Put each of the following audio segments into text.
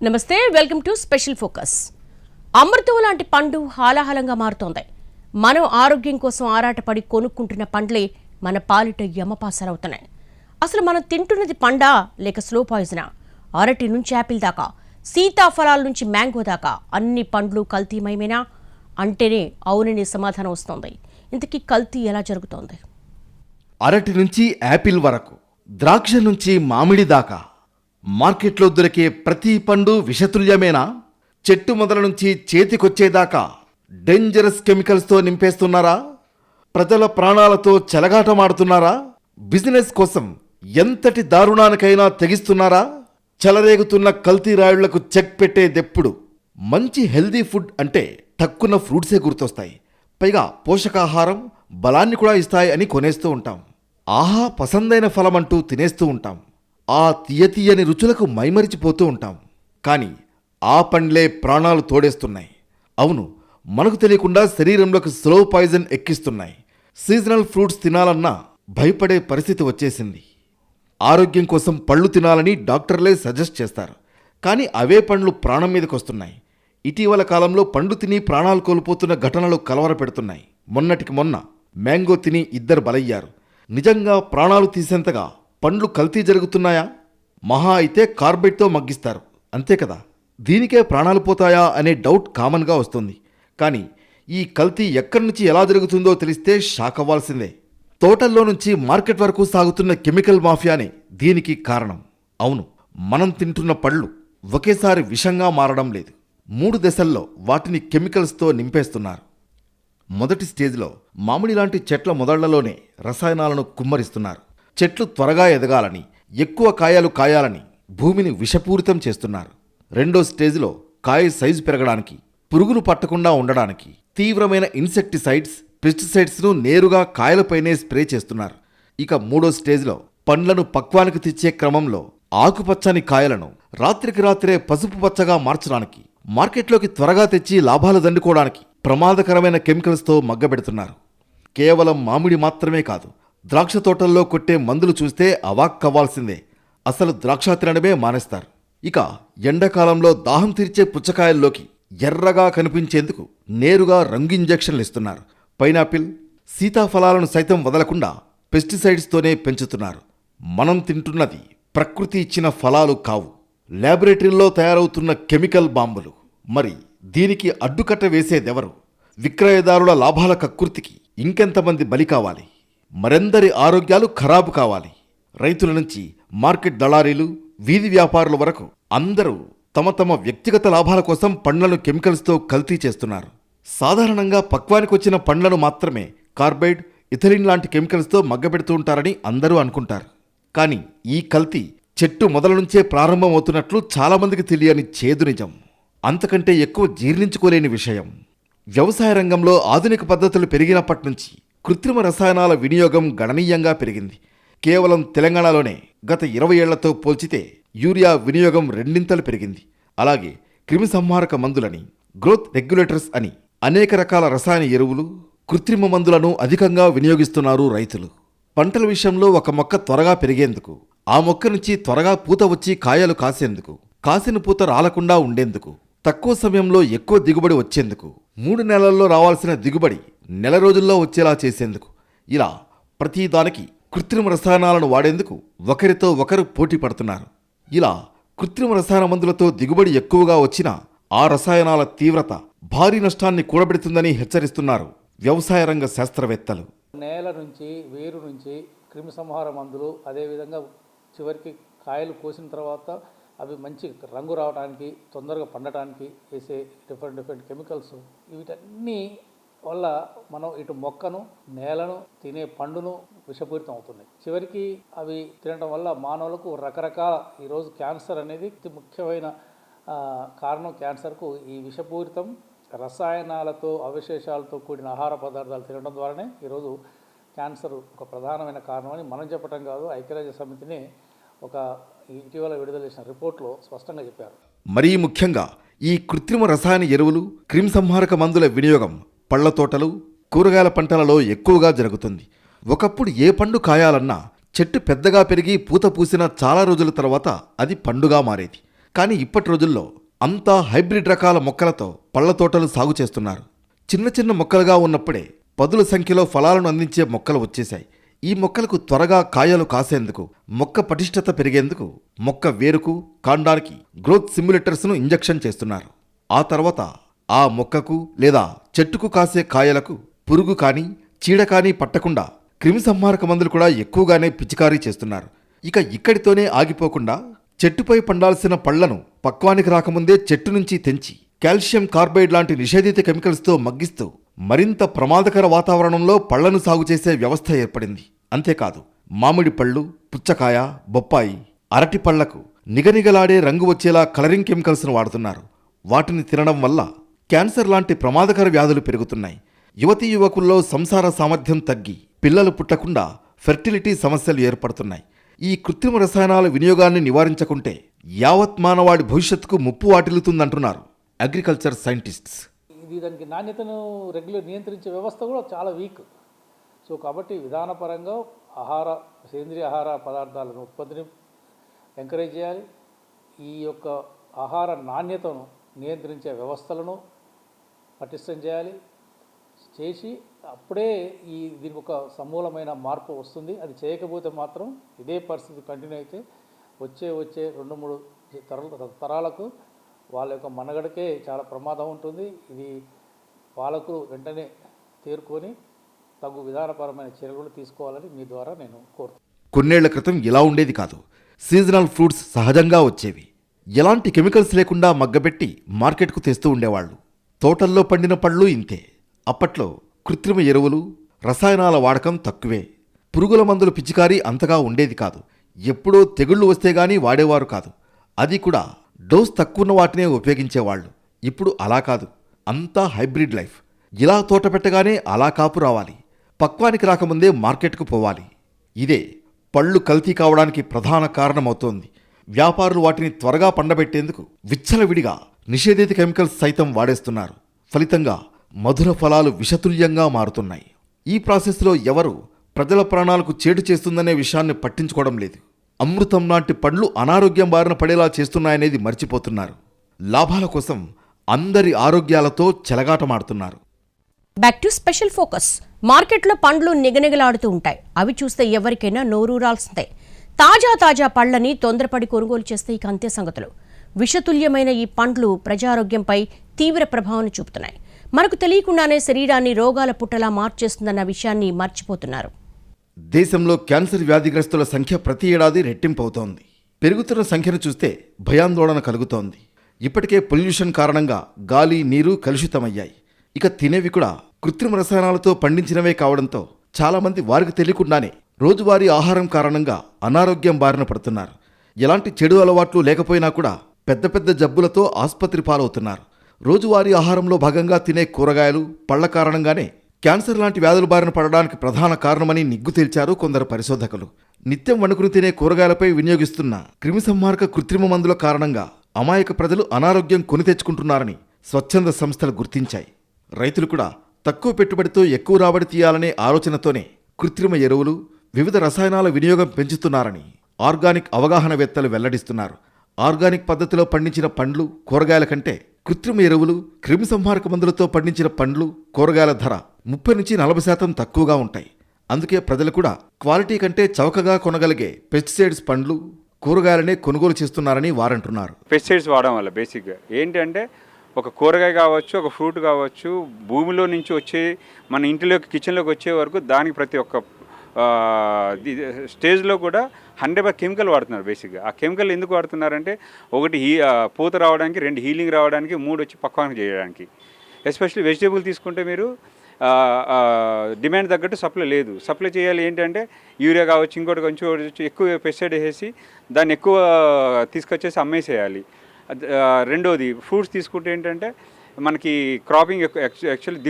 నమస్తే, welcome to special focus. అమృతం లాంటి పండు హాలాహలంగా మారుతోంది. మనం ఆరోగ్యం కోసం ఆరాటపడి కొనుక్కుంటున్న పండ్లే మన పాలిట యమపాసరవుతున్నాయి. అసలు మనం తింటున్నది పండా లేక స్లో పాయిజనా? అరటి నుంచి యాపిల్ దాకా, సీతాఫలాల నుంచి మ్యాంగో దాకా అన్ని పండ్లు కల్తీమయమేనా అంటేనే అవుననే సమాధానం వస్తోంది. ఇంతకీ కల్తీ ఎలా జరుగుతోంది? అరటి నుంచి యాపిల్ వరకు, ద్రాక్ష నుంచి మామిడి దాకా మార్కెట్లో దొరికే ప్రతి పండు విషతుల్యమేనా? చెట్టు మొదల నుంచి చేతికొచ్చేదాకా డేంజరస్ కెమికల్స్తో నింపేస్తున్నారా? ప్రజల ప్రాణాలతో చెలగాటమాడుతున్నారా? బిజినెస్ కోసం ఎంతటి దారుణానికైనా తెగిస్తున్నారా? చెలరేగుతున్న కల్తీ రాయుళ్లకు చెక్ పెట్టేదెప్పుడు? మంచి హెల్దీ ఫుడ్ అంటే తక్కువ ఫ్రూట్సే గుర్తొస్తాయి. పైగా పోషకాహారం, బలాన్ని కూడా ఇస్తాయి అని కొనేస్తూ ఉంటాం. ఆహా పసందైన ఫలం అంటూ తినేస్తూ ఉంటాం. ఆ తీయతీయని రుచులకు మైమరిచిపోతూ ఉంటాం. కానీ ఆ పండ్లే ప్రాణాలు తోడేస్తున్నాయి. అవును, మనకు తెలియకుండా శరీరంలోకి స్లో పాయిజన్ ఎక్కిస్తున్నాయి. సీజనల్ ఫ్రూట్స్ తినాలన్నా భయపడే పరిస్థితి వచ్చేసింది. ఆరోగ్యం కోసం పళ్ళు తినాలని డాక్టర్లే సజెస్ట్ చేస్తారు. కానీ అవే పండ్లు ప్రాణం మీదకి వస్తున్నాయి. ఇటీవల కాలంలో పండు తిని ప్రాణాలు కోల్పోతున్న ఘటనలు కలవరపెడుతున్నాయి. మొన్నటికి మొన్న మ్యాంగో తిని 2 బలయ్యారు. నిజంగా ప్రాణాలు తీసేంతగా పండ్లు కల్తీ జరుగుతున్నాయా? మహా అయితే కార్బైడ్తో మగ్గిస్తారు, అంతే కదా. దీనికే ప్రాణాలు పోతాయా అనే డౌట్ కామన్గా వస్తుంది. కానీ ఈ కల్తీ ఎక్కడి నుంచి ఎలా జరుగుతుందో తెలిస్తే షాక్ అవ్వాల్సిందే. తోటల్లో నుంచి మార్కెట్ వరకు సాగుతున్న కెమికల్ మాఫియానే దీనికి కారణం. అవును, మనం తింటున్న పళ్ళు ఒకేసారి విషంగా మారడం లేదు. 3 దశల్లో వాటిని కెమికల్స్తో నింపేస్తున్నారు. మొదటి స్టేజ్లో మామిడి లాంటి చెట్ల మొదళ్లలోనే రసాయనాలను కుమ్మరిస్తున్నారు. చెట్లు త్వరగా ఎదగాలని, ఎక్కువ కాయలు కాయాలని భూమిని విషపూరితం చేస్తున్నారు. రెండో స్టేజ్లో కాయ సైజు పెరగడానికి, పురుగులు పట్టకుండా ఉండడానికి తీవ్రమైన ఇన్సెక్టిసైడ్స్, పెస్టిసైడ్స్ను నేరుగా కాయలపైనే స్ప్రే చేస్తున్నారు. ఇక మూడో స్టేజ్లో పండ్లను పక్వానికి తెచ్చే క్రమంలో ఆకుపచ్చని కాయలను రాత్రికి రాత్రే పసుపు పచ్చగా మార్చడానికి, మార్కెట్లోకి త్వరగా తెచ్చి లాభాలు దండుకోవడానికి ప్రమాదకరమైన కెమికల్స్తో మగ్గబెడుతున్నారు. కేవలం మామిడి మాత్రమే కాదు, ద్రాక్ష తోటల్లో కొట్టే మందులు చూస్తే అవాక్కవ్వాల్సిందే. అసలు ద్రాక్ష తినడమే మానేస్తారు. ఇక ఎండాకాలంలో దాహం తీర్చే పుచ్చకాయల్లోకి ఎర్రగా కనిపించేందుకు నేరుగా రంగు ఇంజెక్షన్లు ఇస్తున్నారు. పైనాపిల్, సీతాఫలాలను సైతం వదలకుండా పెస్టిసైడ్స్తోనే పెంచుతున్నారు. మనం తింటున్నది ప్రకృతి ఇచ్చిన ఫలాలు కావు, ల్యాబొరేటరీల్లో తయారవుతున్న కెమికల్ బాంబులు. మరి దీనికి అడ్డుకట్ట వేసేదెవరు? విక్రయదారుల లాభాల కక్కుర్తికి ఇంకెంతమంది బలి కావాలి? మరెందరి ఆరోగ్యాలు ఖరాబు కావాలి? రైతుల నుంచి మార్కెట్ దళారీలు, వీధి వ్యాపారుల వరకు అందరూ తమ తమ వ్యక్తిగత లాభాల కోసం పండ్లను కెమికల్స్తో కల్తీ చేస్తున్నారు. సాధారణంగా పక్వానికొచ్చిన పండ్లను మాత్రమే కార్బైడ్, ఇథిలిన్ లాంటి కెమికల్స్తో మగ్గబెడుతూ ఉంటారని అందరూ అనుకుంటారు. కానీ ఈ కల్తీ చెట్టు మొదల నుంచే ప్రారంభమవుతున్నట్లు చాలామందికి తెలియని చేదు నిజం. అంతకంటే ఎక్కువ జీర్ణించుకోలేని విషయం. వ్యవసాయ రంగంలో ఆధునిక పద్ధతులు పెరిగినప్పటి నుంచి కృత్రిమ రసాయనాల వినియోగం గణనీయంగా పెరిగింది. కేవలం తెలంగాణలోనే గత 20 ఏళ్లతో పోల్చితే యూరియా వినియోగం 2 పెరిగింది. అలాగే క్రిమిసంహారక మందులని, గ్రోత్ రెగ్యులేటర్స్ అని అనేక రకాల రసాయన ఎరువులు, కృత్రిమ మందులను అధికంగా వినియోగిస్తున్నారు రైతులు. పంటల విషయంలో ఒక మొక్క త్వరగా పెరిగేందుకు, ఆ మొక్క నుంచి త్వరగా పూత వచ్చి కాయలు కాసేందుకు, కాసిన పూత రాలకుండా ఉండేందుకు, తక్కువ సమయంలో ఎక్కువ దిగుబడి వచ్చేందుకు, 3 నెలల్లో రావాల్సిన దిగుబడి నెల రోజుల్లో వచ్చేలా చేసేందుకు, ఇలా ప్రతిదానికి కృత్రిమ రసాయనాలను వాడేందుకు ఒకరితో ఒకరు పోటీ పడుతున్నారు. ఇలా కృత్రిమ రసాయన మందులతో దిగుబడి ఎక్కువగా వచ్చినా ఆ రసాయనాల తీవ్రత భారీ నష్టాన్ని కూడబెడుతుందని హెచ్చరిస్తున్నారు వ్యవసాయ రంగ శాస్త్రవేత్తలు. నేల నుంచి, వేరు నుంచి క్రిమిసంహార మందులు, అదేవిధంగా చివరికి కాయలు కోసిన తర్వాత అవి మంచి రంగు రావడానికి, తొందరగా పండటానికి వేసే డిఫరెంట్ కెమికల్స్, వీటన్నీ వల్ల మనం ఇటు మొక్కను, నేలను, తినే పండును విషపూరితం అవుతున్నాయి. చివరికి అవి తినడం వల్ల మానవులకు రకరకాల, ఈరోజు క్యాన్సర్ అనేది అతి ముఖ్యమైన కారణం. క్యాన్సర్కు ఈ విషపూరితం రసాయనాలతో, అవశేషాలతో కూడిన ఆహార పదార్థాలు తినడం ద్వారానే ఈరోజు క్యాన్సర్ ఒక ప్రధానమైన కారణం అని మనం చెప్పడం కాదు, ఐక్యరాజ్య సమితిని ఒక ఇటీవల విడుదల చేసిన రిపోర్ట్లో స్పష్టంగా చెప్పారు. మరీ ముఖ్యంగా ఈ కృత్రిమ రసాయన ఎరువులు, క్రిమిసంహారక మందుల వినియోగం పళ్ల తోటలు, కూరగాయల పంటలలో ఎక్కువగా జరుగుతుంది. ఒకప్పుడు ఏ పండు కాయాలన్నా చెట్టు పెద్దగా పెరిగి పూత పూసిన చాలా రోజుల తర్వాత అది పండుగా మారేది. కానీ ఇప్పటి రోజుల్లో అంతా హైబ్రిడ్ రకాల మొక్కలతో పళ్ల తోటలు సాగు చేస్తున్నారు. చిన్న చిన్న మొక్కలుగా ఉన్నప్పుడే పదుల సంఖ్యలో ఫలాలను అందించే మొక్కలు వచ్చేశాయి. ఈ మొక్కలకు త్వరగా కాయలు కాసేందుకు, మొక్క పటిష్టత పెరిగేందుకు మొక్క వేరుకు, కాండానికి గ్రోత్ సిమ్యులేటర్స్ను ఇంజెక్షన్ చేస్తున్నారు. ఆ తర్వాత ఆ మొక్కకు లేదా చెట్టుకు కాసే కాయలకు పురుగు కానీ చీడ కానీ పట్టకుండా క్రిమిసంహారక మందులు కూడా ఎక్కువగానే పిచికారీ చేస్తున్నారు. ఇక ఇక్కడితోనే ఆగిపోకుండా చెట్టుపై పండాల్సిన పళ్లను పక్వానికి రాకముందే చెట్టు నుంచి తెంచి కాల్షియం కార్బైడ్ లాంటి నిషేధిత కెమికల్స్తో మగ్గిస్తూ మరింత ప్రమాదకర వాతావరణంలో పళ్లను సాగు చేసే వ్యవస్థ ఏర్పడింది. అంతేకాదు, మామిడి పళ్ళు, పుచ్చకాయ, బొప్పాయి, అరటి పళ్లకు నిగనిగలాడే రంగు వచ్చేలా కలరింగ్ కెమికల్స్ను వాడుతున్నారు. వాటిని తినడం వల్ల క్యాన్సర్ లాంటి ప్రమాదకర వ్యాధులు పెరుగుతున్నాయి. యువతీ యువకుల్లో సంసార సామర్థ్యం తగ్గి పిల్లలు పుట్టకుండా ఫెర్టిలిటీ సమస్యలు ఏర్పడుతున్నాయి. ఈ కృత్రిమ రసాయనాల వినియోగాన్ని నివారించకుంటే యావత్ మానవాడి భవిష్యత్తుకు ముప్పు వాటిల్లుతుందంటున్నారు అగ్రికల్చర్ సైంటిస్ట్స్. ఇది దానికి నాణ్యతను నియంత్రించే వ్యవస్థ కూడా చాలా వీక్. సో కాబట్టి విధానపరంగా సేంద్రియ ఆహార పదార్థాలను ఉత్పత్తిని ఎంకరేజ్ చేయాలి. ఈ యొక్క ఆహార నాణ్యతను నియంత్రించే వ్యవస్థలను పటిష్టం చేసి అప్పుడే దీనికి ఒక సమూలమైన మార్పు వస్తుంది. అది చేయకపోతే మాత్రం ఇదే పరిస్థితి కంటిన్యూ అయితే వచ్చే 2-3 తరాలకు వాళ్ళ యొక్క మనుగడకే చాలా ప్రమాదం ఉంటుంది. ఇది పాలకులు వెంటనే తేరుకొని తగు విధానపరమైన చర్యలు తీసుకోవాలని మీ ద్వారా నేను కోరుతున్నాను. కొన్నేళ్ల క్రితం ఇలా ఉండేది కాదు. సీజనల్ ఫ్రూట్స్ సహజంగా వచ్చేవి. ఎలాంటి కెమికల్స్ లేకుండా మగ్గబెట్టి మార్కెట్కు తెస్తూ ఉండేవాళ్లు. తోటల్లో పండిన పళ్ళు ఇంతే. అప్పట్లో కృత్రిమ ఎరువులు, రసాయనాల వాడకం తక్కువే. పురుగుల మందుల పిచికారీ అంతగా ఉండేది కాదు. ఎప్పుడో తెగుళ్లు వస్తే గానీ వాడేవారు కాదు. అది కూడా డోస్ తక్కువన్న వాటినే ఉపయోగించేవాళ్లు. ఇప్పుడు అలా కాదు, అంతా హైబ్రిడ్ లైఫ్. ఇలా తోట పెట్టగానే అలా కాపు రావాలి, పక్వానికి రాకముందే మార్కెట్కు పోవాలి. ఇదే పళ్ళు కల్తీ కావడానికి ప్రధాన కారణమవుతోంది. వ్యాపారులు వాటిని త్వరగా పండబెట్టేందుకు విచ్చలవిడిగా నిషేధిత కెమికల్స్ సైతం వాడేస్తున్నారు. ఫలితంగా మధుర ఫలాలు విషతుల్యంగా మారుతున్నాయి. ఈ ప్రాసెస్లో ఎవరు ప్రజల ప్రాణాలకు చేటు చేస్తుందనే విషయాన్ని పట్టించుకోవడం లేదు. అమృతం లాంటి పండ్లు అనారోగ్యం బారిన పడేలా చేస్తున్నాయనేది మర్చిపోతున్నారు. లాభాల కోసం అందరి ఆరోగ్యాలతో చెలగాటమాడుతున్నారు. Back to special focus. మార్కెట్లో పండ్లు నిగనిగలాడుతూ ఉంటాయి. అవి చూస్తే ఎవరికైనా నోరూరాల్సిందే. తాజా పళ్లని తొందరపడి కొనుగోలు చేస్తే ఇక అంతే సంగతులు. విషతుల్యమైన ఈ పండ్లు ప్రజారోగ్యంపై తీవ్ర ప్రభావాన్ని చూపుతున్నాయి. మనకు తెలియకుండానే శరీరాన్ని రోగాల పుట్టలా మార్చేస్తుందన్న విషయాన్ని మర్చిపోతున్నారు. దేశంలో క్యాన్సర్ వ్యాధిగ్రస్తుల సంఖ్య ప్రతి ఏడాది రెట్టింపవుతోంది. పెరుగుతున్న సంఖ్యను చూస్తే భయాందోళన కలుగుతోంది. ఇప్పటికే పొల్యూషన్ కారణంగా గాలి, నీరు కలుషితమయ్యాయి. ఇక తినేవి కూడా కృత్రిమ రసాయనాలతో పండించినవే కావడంతో చాలామంది వారికి తెలియకుండానే రోజువారీ ఆహారం కారణంగా అనారోగ్యం బారిన పడుతున్నారు. ఎలాంటి చెడు అలవాట్లు లేకపోయినా కూడా పెద్ద జబ్బులతో ఆసుపత్రి పాలవుతున్నారు. రోజువారీ ఆహారంలో భాగంగా తినే కూరగాయలు, పళ్ల కారణంగానే క్యాన్సర్ లాంటి వ్యాధుల బారిన పడడానికి ప్రధాన కారణమని నిగ్గు తేల్చారు కొందరు పరిశోధకులు. నిత్యం వండుకుని తినే కూరగాయలపై వినియోగిస్తున్న క్రిమిసంహారక కృత్రిమ మందుల కారణంగా అమాయక ప్రజలు అనారోగ్యం కొని తెచ్చుకుంటున్నారని స్వచ్ఛంద సంస్థలు గుర్తించాయి. రైతులు కూడా తక్కువ పెట్టుబడితో ఎక్కువ రాబడి తీయాలనే ఆలోచనతోనే కృత్రిమ ఎరువులు, వివిధ రసాయనాల వినియోగం పెంచుతున్నారని ఆర్గానిక్ అవగాహనవేత్తలు వెల్లడిస్తున్నారు. ఆర్గానిక్ పద్ధతిలో పండించిన పండ్లు, కూరగాయల కంటే కృత్రిమ ఎరువులు, క్రిమిసంహారక మందులతో పండించిన పండ్లు, కూరగాయల ధర 30-40% తక్కువగా ఉంటాయి. అందుకే ప్రజలు కూడా క్వాలిటీ కంటే చౌకగా కొనగలిగే పెస్టిసైడ్స్ పండ్లు, కూరగాయలనే కొనుగోలు చేస్తున్నారని వారంటున్నారు. పెస్టిసైడ్స్ వాడడం వల్ల బేసిక్గా ఏంటంటే ఒక కూరగాయ కావచ్చు, ఒక ఫ్రూట్ కావచ్చు, భూమిలో నుంచి వచ్చే మన ఇంటిలోకి కిచెన్లోకి వచ్చే వరకు దానికి ప్రతి ఒక్క స్టేజ్లో కూడా 100% కెమికల్ వాడుతున్నారు. బేసిక్గా ఆ కెమికల్ ఎందుకు వాడుతున్నారంటే ఒకటి పూత రావడానికి, 2 హీలింగ్ రావడానికి, 3 వచ్చి పక్వానికి చేయడానికి. ఎస్పెషల్లీ వెజిటేబుల్ తీసుకుంటే మీరు డిమాండ్ తగ్గట్టు సప్లై లేదు. సప్లై చేయాలి ఏంటంటే యూరియా కావచ్చు, ఇంకోటి కొంచెం ఎక్కువ పెస్టిసైడ్ వేసేసి దాన్ని ఎక్కువ తీసుకొచ్చేసి అమ్మేసేయాలి. రెండోది ఫ్రూట్స్ తీసుకుంటే ఏంటంటే మనకి క్రాపింగ్ యాక్చువల్లీ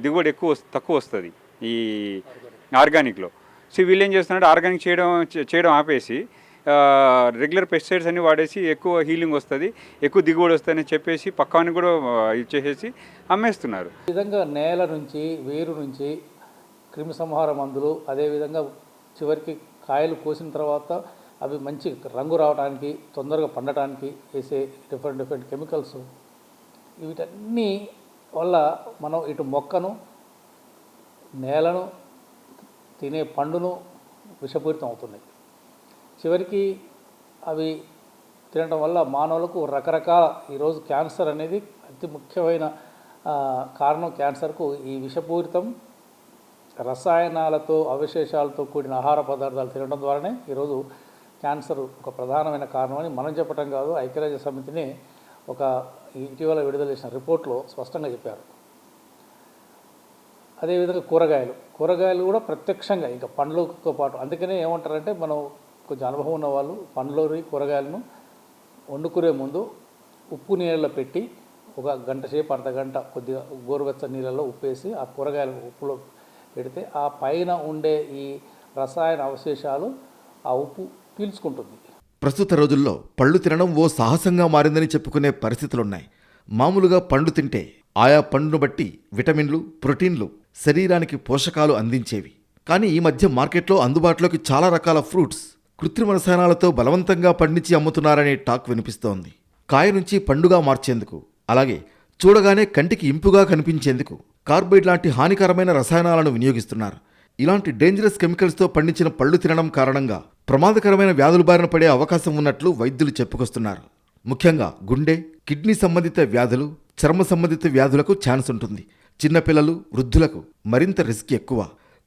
దిగుబడి తక్కువ వస్తుంది ఈ ఆర్గానిక్లో. సో వీళ్ళు ఏం చేస్తున్నారంటే ఆర్గానిక్ చేయడం ఆపేసి రెగ్యులర్ పెస్టిసైడ్స్ అన్ని వాడేసి ఎక్కువ హీలింగ్ వస్తుంది, ఎక్కువ దిగుబడి వస్తుందని చెప్పేసి పక్వానికి కూడా ఇచ్చేసేసి అమ్మేస్తున్నారు. ఈ విధంగా నేల నుంచి, వేరు నుంచి క్రిమిసంహార మందులు, అదేవిధంగా చివరికి కాయలు కోసిన తర్వాత అవి మంచి రంగు రావడానికి, తొందరగా పండటానికి వేసే డిఫరెంట్ కెమికల్స్, వీటన్ని వల్ల మనం ఇటు మొక్కను, నేలను, తినే పండును విషపూరితం అవుతున్నాయి. చివరికి అవి తినడం వల్ల మానవులకు రకరకాల, ఈరోజు క్యాన్సర్ అనేది అతి ముఖ్యమైన కారణం. క్యాన్సర్కు ఈ విషపూరితం రసాయనాలతో, అవశేషాలతో కూడిన ఆహార పదార్థాలు తినడం ద్వారానే ఈరోజు క్యాన్సర్ ఒక ప్రధానమైన కారణం అని మనం చెప్పడం కాదు, ఐక్యరాజ్య సమితిని ఒక ఇటీవల విడుదల చేసిన రిపోర్ట్లో స్పష్టంగా చెప్పారు. అదేవిధంగా కూరగాయలు కూడా ప్రత్యక్షంగా ఇంకా పండ్లతో పాటు, అందుకనే ఏమంటారంటే మనం కొంచెం అనుభవం ఉన్న వాళ్ళు పండ్లోని కూరగాయలను వండుకునే ముందు ఉప్పు నీళ్ళలో పెట్టి ఒక గంట సేపు, అర్ధగంట కొద్దిగా గోరువెచ్చని నీళ్ళలో ఉప్పు వేసి ఆ కూరగాయలు ఉప్పులో పెడితే ఆ పైన ఉండే ఈ రసాయన అవశేషాలు ఆ ఉప్పు పీల్చుకుంటుంది. ప్రస్తుత రోజుల్లో పళ్ళు తినడం ఓ సాహసంగా మారిందని చెప్పుకునే పరిస్థితులున్నాయి. మామూలుగా పండు తింటే ఆయా పండును బట్టి విటమిన్లు, ప్రోటీన్లు శరీరానికి పోషకాలు అందించేవి. కానీ ఈ మధ్య మార్కెట్లో అందుబాటులోకి చాలా రకాల ఫ్రూట్స్ కృత్రిమ రసాయనాలతో బలవంతంగా పండించి అమ్ముతున్నారనే టాక్ వినిపిస్తోంది. కాయ నుంచి పండుగా మార్చేందుకు, అలాగే చూడగానే కంటికి ఇంపుగా కనిపించేందుకు కార్బైడ్ లాంటి హానికరమైన రసాయనాలను వినియోగిస్తున్నారు. ఇలాంటి డేంజరస్ కెమికల్స్తో పండించిన పళ్ళు తినడం కారణంగా ప్రమాదకరమైన వ్యాధుల బారిన పడే అవకాశం ఉన్నట్లు వైద్యులు చెప్పుకొస్తున్నారు. ముఖ్యంగా గుండె, కిడ్నీ సంబంధిత వ్యాధులు, చర్మ సంబంధిత వ్యాధులకు ఛాన్స్ ఉంటుంది. చిన్నపిల్లలు, వృద్ధులకు మరింత రిస్క్ ఎక్కువ.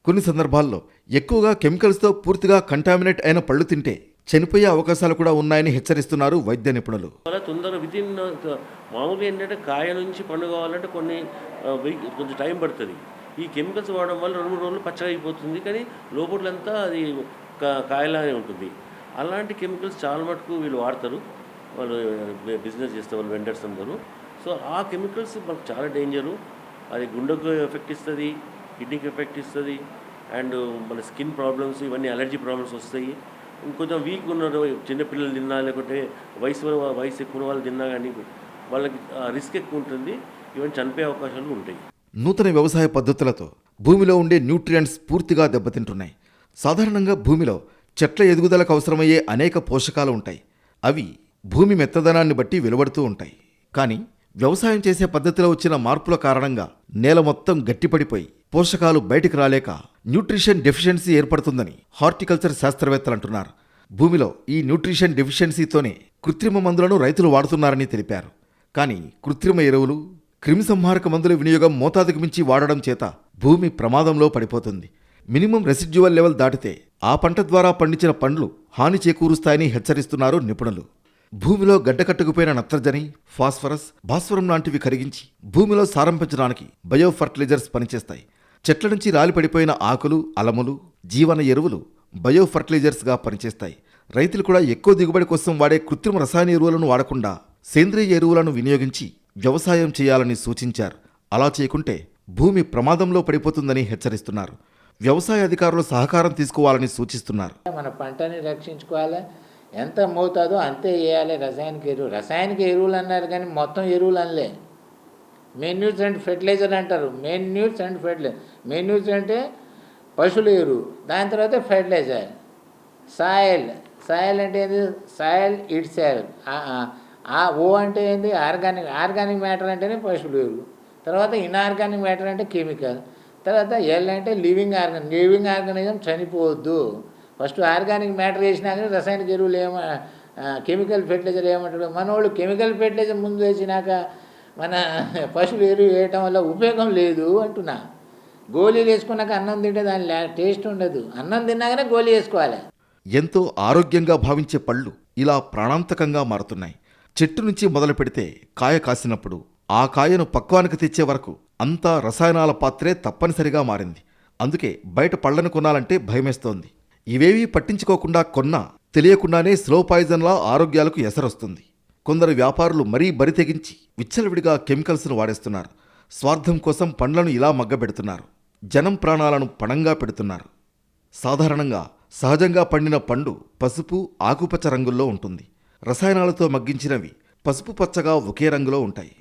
కొన్ని సందర్భాల్లో ఎక్కువగా కెమికల్స్తో పూర్తిగా కంటామినేట్ అయిన పళ్ళు తింటే చనిపోయే అవకాశాలు కూడా ఉన్నాయని హెచ్చరిస్తున్నారు వైద్య నిపుణులు. అలా తొందరగా వితిన్ మామూలుగా ఏంటంటే కాయ నుంచి పండు కావాలంటే కొంచెం టైం పడుతుంది. ఈ కెమికల్స్ వాడడం వల్ల 2-3 రోజులు పచ్చగా అయిపోతుంది, కానీ లోపలంతా అది కాయలానే ఉంటుంది. అలాంటి కెమికల్స్ చాలా మటుకు వీళ్ళు వాడతారు, వాళ్ళు బిజినెస్ చేస్తే వాళ్ళు వెండర్స్ అందరూ. సో ఆ కెమికల్స్ మనకు చాలా డేంజరు. అది గుండెకు ఎఫెక్ట్ ఇస్తుంది, కిడ్నీకి ఎఫెక్ట్ ఇస్తుంది, అండ్ మన స్కిన్ ప్రాబ్లమ్స్, ఇవన్నీ అలర్జీ ప్రాబ్లమ్స్ వస్తాయి. ఇంకొంచెం వీక్ ఉన్నారు చిన్నపిల్లలు తిన్నా, లేకుంటే వయసు ఎక్కువ వాళ్ళు తిన్నా కానీ వాళ్ళకి రిస్క్ ఎక్కువ ఉంటుంది, ఈవెన్ చనిపోయే అవకాశాలు ఉంటాయి. నూతన వ్యవసాయ పద్ధతులతో భూమిలో ఉండే న్యూట్రియంట్స్ పూర్తిగా దెబ్బతింటున్నాయి. సాధారణంగా భూమిలో చెట్ల ఎదుగుదలకు అవసరమయ్యే అనేక పోషకాలు ఉంటాయి. అవి భూమి మెత్తదనాన్ని బట్టి వెలువడుతూ ఉంటాయి. కానీ వ్యవసాయం చేసే పద్ధతిలో వచ్చిన మార్పుల కారణంగా నేల మొత్తం గట్టిపడిపోయి పోషకాలు బయటికి రాలేక న్యూట్రిషన్ డెఫిషియన్సీ ఏర్పడుతుందని హార్టికల్చర్ శాస్త్రవేత్తలు అంటున్నారు. భూమిలో ఈ న్యూట్రిషన్ డెఫిషియన్సీతోనే కృత్రిమ మందులను రైతులు వాడుతున్నారని తెలిపారు. కానీ కృత్రిమ ఎరువులు, క్రిమిసంహారక మందుల వినియోగం మోతాదుకు మించి వాడడం చేత భూమి ప్రమాదంలో పడిపోతుంది. మినిమం రెసిడ్యువల్ లెవెల్ దాటితే ఆ పంట ద్వారా పండించిన పండ్లు హాని చేకూరుస్తాయని హెచ్చరిస్తున్నారు నిపుణులు. భూమిలో గడ్డకట్టుకుపోయిన నత్రజని, ఫాస్ఫరస్, భాస్వరం లాంటివి కరిగించి భూమిలో సారం పెంచడానికి బయో ఫర్టిలైజర్స్ పనిచేస్తాయి. చెట్ల నుంచి రాలిపడిపోయిన ఆకులు, అలములు, జీవన ఎరువులు బయో ఫర్టిలైజర్స్గా పనిచేస్తాయి. రైతులు కూడా ఎక్కువ దిగుబడి కోసం వాడే కృత్రిమ రసాయన ఎరువులను వాడకుండా సేంద్రియ ఎరువులను వినియోగించి వ్యవసాయం చేయాలని సూచించారు. అలా చేయకుంటే భూమి ప్రమాదంలో పడిపోతుందని హెచ్చరిస్తున్నారు. వ్యవసాయ అధికారులు సహకారం తీసుకోవాలని సూచిస్తున్నారు. మన పంటని రక్షించుకోవాలి, ఎంత మోతాదో అంతే వేయాలి. రసాయనిక ఎరువులు అన్నారు కానీ మొత్తం ఎరువులు అనలే. మెన్యూట్స్ అండ్ ఫెర్టిలైజర్ అంటారు. మెన్యూట్స్ అండ్ ఫెర్టిలైజర్. మెన్యూట్స్ అంటే పశువుల ఎరువు, దాని తర్వాత ఫెర్టిలైజర్. సాయిల్ అంటే ఏంది? Soil it self. ఓ అంటే ఏంది? ఆర్గానిక్ మ్యాటర్ అంటేనే పశువుల ఎరువు. తర్వాత ఇన్ఆర్గానిక్ మ్యాటర్ అంటే కెమికల్. తర్వాత ఎల్ అంటే లివింగ్ ఆర్గానిజం చనిపోవద్దు. ఫస్ట్ ఆర్గానిక్ మ్యాటర్ వేసినాక రసాయనిక ఎరువులు కెమికల్ ఫెర్టిలైజర్ ఏమంటాడు? మనోళ్ళు కెమికల్ ఫెర్టిలైజర్ ముందు వేసినాక మన పశువుల ఎరువు వేయటం వల్ల ఉపయోగం లేదు అంటున్నా. గోళీలు వేసుకున్నాక అన్నం తింటే దాని టేస్ట్ ఉండదు. అన్నం తిన్నాకనే గోళీ వేసుకోవాలి. ఎంతో ఆరోగ్యంగా భావించే పళ్ళు ఇలా ప్రాణాంతకంగా మారుతున్నాయి. చెట్టు నుంచి మొదలు పెడితే కాయ కాసినప్పుడు ఆ కాయను పక్వానికి తెచ్చే వరకు అంతా రసాయనాల పాత్రే తప్పనిసరిగా మారింది. అందుకే బయట పళ్లను కొనాలంటే భయమేస్తోంది. ఇవేవీ పట్టించుకోకుండా కొన్నా తెలియకుండానే స్లో పాయిజన్లా ఆరోగ్యాలకు ఎసరొస్తుంది. కొందరు వ్యాపారులు మరీ బరి తెగించి విచ్చలవిడిగా కెమికల్స్ను వాడేస్తున్నారు. స్వార్థం కోసం పండ్లను ఇలా మగ్గబెడుతున్నారు. జనం ప్రాణాలను పణంగా పెడుతున్నారు. సాధారణంగా సహజంగా పండిన పండు పసుపు, ఆకుపచ్చ రంగుల్లో ఉంటుంది. రసాయనాలతో మగ్గించినవి పసుపు పచ్చగా ఒకే రంగులో ఉంటాయి.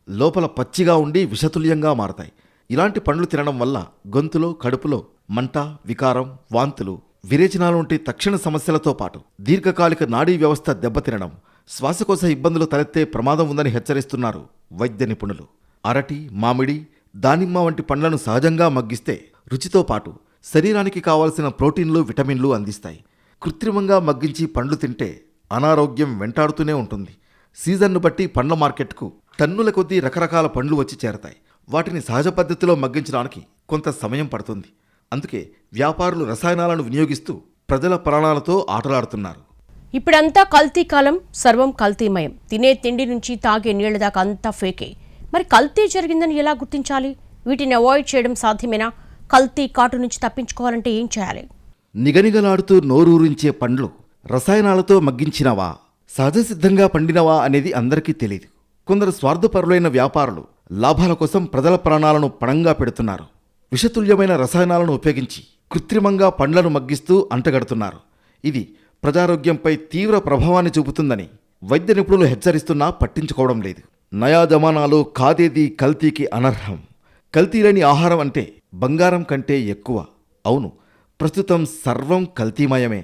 లోపల పచ్చిగా ఉండి విషతుల్యంగా మారతాయి. ఇలాంటి పండ్లు తినడం వల్ల గొంతులో, కడుపులో మంట, వికారం, వాంతులు, విరేచనాలు వంటి తక్షణ సమస్యలతో పాటు దీర్ఘకాలిక నాడీ వ్యవస్థ దెబ్బతినడం, శ్వాసకోశ ఇబ్బందులు తలెత్తే ప్రమాదం ఉందని హెచ్చరిస్తున్నారు వైద్య నిపుణులు. అరటి, మామిడి, దానిమ్మ వంటి పండ్లను సహజంగా మగ్గిస్తే రుచితో పాటు శరీరానికి కావాల్సిన ప్రోటీన్లు, విటమిన్లు అందిస్తాయి. కృత్రిమంగా మగ్గించి పండ్లు తింటే అనారోగ్యం వెంటాడుతూనే ఉంటుంది. సీజన్ను బట్టి పండ్ల మార్కెట్కు టన్నుల కొద్దీ రకరకాల పండ్లు వచ్చి చేరతాయి. వాటిని సహజ పద్ధతిలో మగ్గించడానికి కొంత సమయం పడుతుంది. అందుకే వ్యాపారులు రసాయనాలను వినియోగిస్తూ ప్రజల ప్రాణాలతో ఆటలాడుతున్నారు. ఇప్పుడంతా కల్తీ కాలం, సర్వం కల్తీమయం. తినే తిండి నుంచి తాగే నీళ్ల దాకా అంతా ఫేకే. మరి కల్తీ జరిగిందని ఎలా గుర్తించాలి? వీటిని అవాయిడ్ చేయడం సాధ్యమేనా? కల్తీ కాటు నుంచి తప్పించుకోవాలంటే ఏం చేయాలి? నిగనిగలాడుతూ నోరూరించే పండ్లు రసాయనాలతో మగ్గించినవా, సహజసిద్ధంగా పండినవా అనేది అందరికీ తెలియదు. కొందరు స్వార్థపరులైన వ్యాపారులు లాభాల కోసం ప్రజల ప్రాణాలను పణంగా పెడుతున్నారు. విషతుల్యమైన రసాయనాలను ఉపయోగించి కృత్రిమంగా పండ్లను మగ్గిస్తూ అంటగడుతున్నారు. ఇది ప్రజారోగ్యంపై తీవ్ర ప్రభావాన్ని చూపుతుందని వైద్య నిపుణులు హెచ్చరిస్తున్నా పట్టించుకోవడం లేదు. నయా జమానాలో కాదేది కల్తీకి అనర్హం. కల్తీ లేని ఆహారం అంటే బంగారం కంటే ఎక్కువ. అవును, ప్రస్తుతం సర్వం కల్తీమయమే.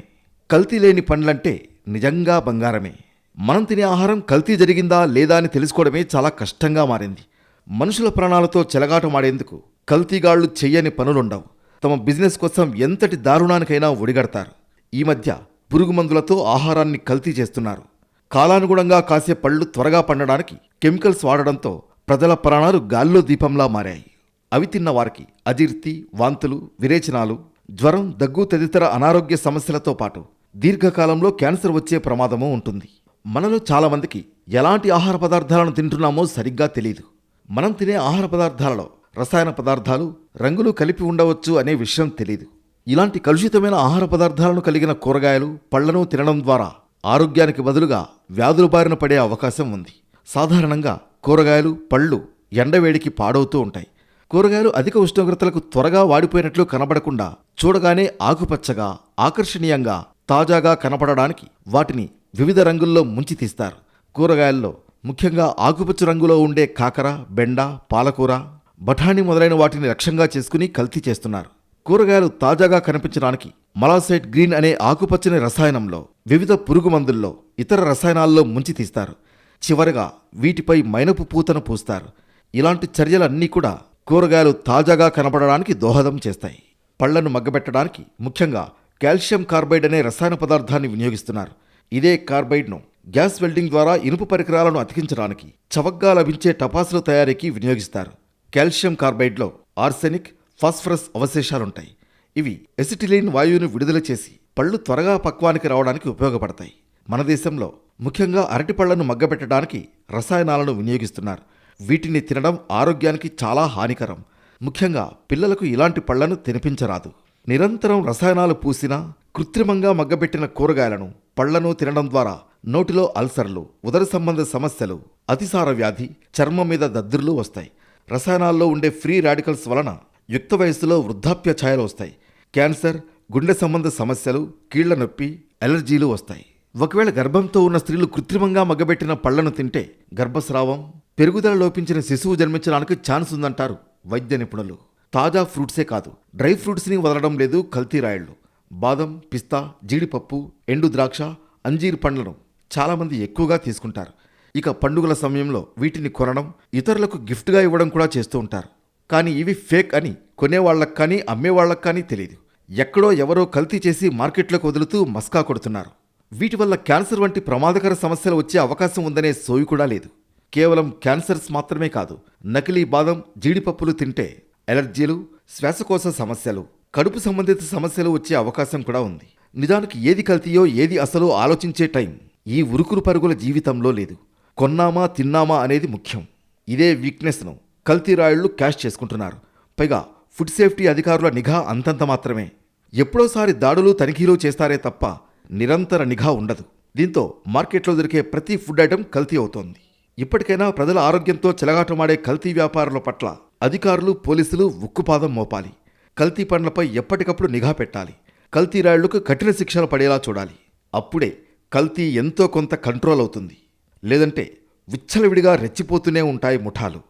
కల్తీ లేని పండ్లంటే నిజంగా బంగారమే. మనం తినే ఆహారం కల్తీ జరిగిందా లేదా అని తెలుసుకోవడమే చాలా కష్టంగా మారింది. మనుషుల ప్రాణాలతో చెలగాటమాడేందుకు కల్తీగాళ్లు చెయ్యని పనులుండవు. తమ బిజినెస్ కోసం ఎంతటి దారుణానికైనా ఒడిగడతారు. ఈ మధ్య పురుగు మందులతో ఆహారాన్ని కల్తీ చేస్తున్నారు. కాలానుగుణంగా కాసే పళ్ళు త్వరగా పండడానికి కెమికల్స్ వాడడంతో ప్రజల ప్రాణాలు గాల్లో దీపంలా మారాయి. అవి తిన్న వారికి అజీర్తి, వాంతులు, విరేచనాలు, జ్వరం, దగ్గు తదితర అనారోగ్య సమస్యలతో పాటు దీర్ఘకాలంలో క్యాన్సర్ వచ్చే ప్రమాదమూ ఉంటుంది. మనలో చాలామందికి ఎలాంటి ఆహార పదార్థాలను తింటున్నామో సరిగ్గా తెలియదు. మనం తినే ఆహార పదార్థాలలో రసాయన పదార్థాలు, రంగులు కలిపి ఉండవచ్చు అనే విషయం తెలియదు. ఇలాంటి కలుషితమైన ఆహార పదార్థాలను కలిగిన కూరగాయలు, పళ్లను తినడం ద్వారా ఆరోగ్యానికి బదులుగా వ్యాధుల బారిన పడే అవకాశం ఉంది. సాధారణంగా కూరగాయలు, పళ్ళు ఎండవేడికి పాడవుతూ ఉంటాయి. కూరగాయలు అధిక ఉష్ణోగ్రతలకు త్వరగా వాడిపోయినట్లు కనబడకుండా చూడగానే ఆకుపచ్చగా, ఆకర్షణీయంగా, తాజాగా కనపడడానికి వాటిని వివిధ రంగుల్లో ముంచి తీస్తారు. కూరగాయల్లో ముఖ్యంగా ఆకుపచ్చ రంగులో ఉండే కాకర, బెండ, పాలకూర, బఠానీ మొదలైన వాటిని లక్ష్యంగా చేసుకుని కల్తీ చేస్తున్నారు. కూరగాయలు తాజాగా కనిపించడానికి మలాసైట్ గ్రీన్ అనే ఆకుపచ్చని రసాయనంలో, వివిధ పురుగు మందుల్లో, ఇతర రసాయనాల్లో ముంచి తీస్తారు. చివరగా వీటిపై మైనపు పూతను పూస్తారు. ఇలాంటి చర్యలన్నీ కూడా కూరగాయలు తాజాగా కనపడడానికి దోహదం చేస్తాయి. పళ్లను మగ్గబెట్టడానికి ముఖ్యంగా కాల్షియం కార్బైడ్ అనే రసాయన పదార్థాన్ని వినియోగిస్తున్నారు. ఇదే కార్బైడ్ను గ్యాస్ వెల్డింగ్ ద్వారా ఇనుప పరికరాలను అతికించడానికి, చవకగా లభించే టపాసుల తయారీకి వినియోగిస్తారు. కాల్షియం కార్బైడ్లో ఆర్సెనిక్, ఫాస్ఫరస్ అవశేషాలుంటాయి. ఇవి ఎసిటిలీన్ వాయువును విడుదల చేసి పళ్ళు త్వరగా పక్వానికి రావడానికి ఉపయోగపడతాయి. మన దేశంలో ముఖ్యంగా అరటి పళ్లను మగ్గబెట్టడానికి రసాయనాలను వినియోగిస్తున్నారు. వీటిని తినడం ఆరోగ్యానికి చాలా హానికరం. ముఖ్యంగా పిల్లలకు ఇలాంటి పళ్లను తినిపించరాదు. నిరంతరం రసాయనాలు పూసిన, కృత్రిమంగా మగ్గబెట్టిన కూరగాయలను, పళ్లను తినడం ద్వారా నోటిలో అల్సర్లు, ఉదర సంబంధ సమస్యలు, అతిసార వ్యాధి, చర్మం మీద దద్దుర్లు వస్తాయి. రసాయనాల్లో ఉండే ఫ్రీ రాడికల్స్ వలన యుక్త వయస్సులో వృద్ధాప్య ఛాయలు వస్తాయి. క్యాన్సర్, గుండె సంబంధ సమస్యలు, కీళ్ల నొప్పి, అలర్జీలు వస్తాయి. ఒకవేళ గర్భంతో ఉన్న స్త్రీలు కృత్రిమంగా మగ్గబెట్టిన పళ్లను తింటే గర్భస్రావం, పెరుగుదల లోపించిన శిశువు జన్మించడానికి ఛాన్స్ ఉందంటారు వైద్య నిపుణులు. తాజా ఫ్రూట్సే కాదు, డ్రై ఫ్రూట్స్ని వదలడం లేదు కల్తీ రాయుళ్లు. బాదం, పిస్తా, జీడిపప్పు, ఎండు ద్రాక్ష, అంజీర్ పండ్లను చాలామంది ఎక్కువగా తీసుకుంటారు. ఇక పండుగల సమయంలో వీటిని కొనడం, ఇతరులకు గిఫ్ట్గా ఇవ్వడం కూడా చేస్తూ ఉంటారు. కానీ ఇవి ఫేక్ అని కొనేవాళ్లకు కానీ అమ్మేవాళ్లకు కానీ తెలియదు. ఎక్కడో ఎవరో కల్తీ చేసి మార్కెట్లోకి వదులుతూ మస్కా కొడుతున్నారు. వీటి వల్ల క్యాన్సర్ వంటి ప్రమాదకర సమస్యలు వచ్చే అవకాశం ఉందనే సోయి కూడా లేదు. కేవలం క్యాన్సర్స్ మాత్రమే కాదు, నకిలీ బాదం, జీడిపప్పులు తింటే ఎలర్జీలు, శ్వాసకోశ సమస్యలు, కడుపు సంబంధిత సమస్యలు వచ్చే అవకాశం కూడా ఉంది. నిజానికి ఏది కల్తీయో ఏది అసలు ఆలోచించే టైం ఈ ఉరుకులు పరుగుల జీవితంలో లేదు. కొన్నామా తిన్నామా అనేది ముఖ్యం. ఇదే వీక్నెస్ను కల్తీ రాయుళ్లు క్యాష్ చేసుకుంటున్నారు. పైగా ఫుడ్ సేఫ్టీ అధికారుల నిఘా అంతంత మాత్రమే. ఎప్పుడోసారి దాడులు, తనిఖీలు చేస్తారే తప్ప నిరంతర నిఘా ఉండదు. దీంతో మార్కెట్లో దొరికే ప్రతి ఫుడ్ ఐటెం కల్తీ అవుతోంది. ఇప్పటికైనా ప్రజల ఆరోగ్యంతో చెలగాటమాడే కల్తీ వ్యాపారుల పట్ల అధికారులు, పోలీసులు ఉక్కుపాదం మోపాలి. కల్తీ పండ్లపై ఎప్పటికప్పుడు నిఘా పెట్టాలి. కల్తీ రాయుళ్లకు కఠిన శిక్షలు పడేలా చూడాలి. అప్పుడే కల్తీ ఎంతో కొంత కంట్రోల్ అవుతుంది. లేదంటే విచ్చలవిడిగా రెచ్చిపోతూనే ఉంటాయి ముఠాలు.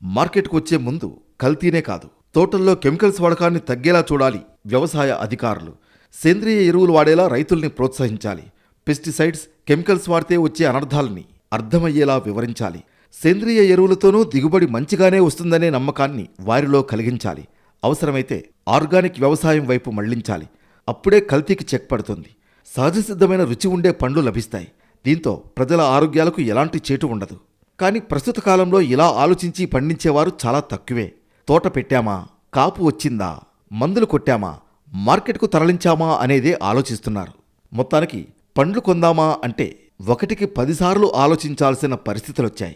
మార్కెట్కు వచ్చే ముందు కల్తీనే కాదు, తోటల్లో కెమికల్స్ వాడకాన్ని తగ్గేలా చూడాలి వ్యవసాయ అధికారులు. సేంద్రియ ఎరువులు వాడేలా రైతుల్ని ప్రోత్సహించాలి. పెస్టిసైడ్స్, కెమికల్స్ వాడితే వచ్చే అనర్థాలని అర్థమయ్యేలా వివరించాలి. సేంద్రియ ఎరువులతోనూ దిగుబడి మంచిగానే వస్తుందనే నమ్మకాన్ని వారిలో కలిగించాలి. అవసరమైతే ఆర్గానిక్ వ్యవసాయం వైపు మళ్లించాలి. అప్పుడే కల్తీకి చెక్ పడుతుంది. సహజసిద్ధమైన రుచి ఉండే పండ్లు లభిస్తాయి. దీంతో ప్రజల ఆరోగ్యాలకు ఎలాంటి చేటు ఉండదు. కానీ ప్రస్తుత కాలంలో ఇలా ఆలోచించి పండించేవారు చాలా తక్కువే. తోట పెట్టామా, కాపు వచ్చిందా, మందులు కొట్టామా, మార్కెట్కు తరలించామా అనేదే ఆలోచిస్తున్నారు. మొత్తానికి పండ్లు కొందామా అంటే 1కి 10 సార్లు ఆలోచించాల్సిన పరిస్థితులొచ్చాయి.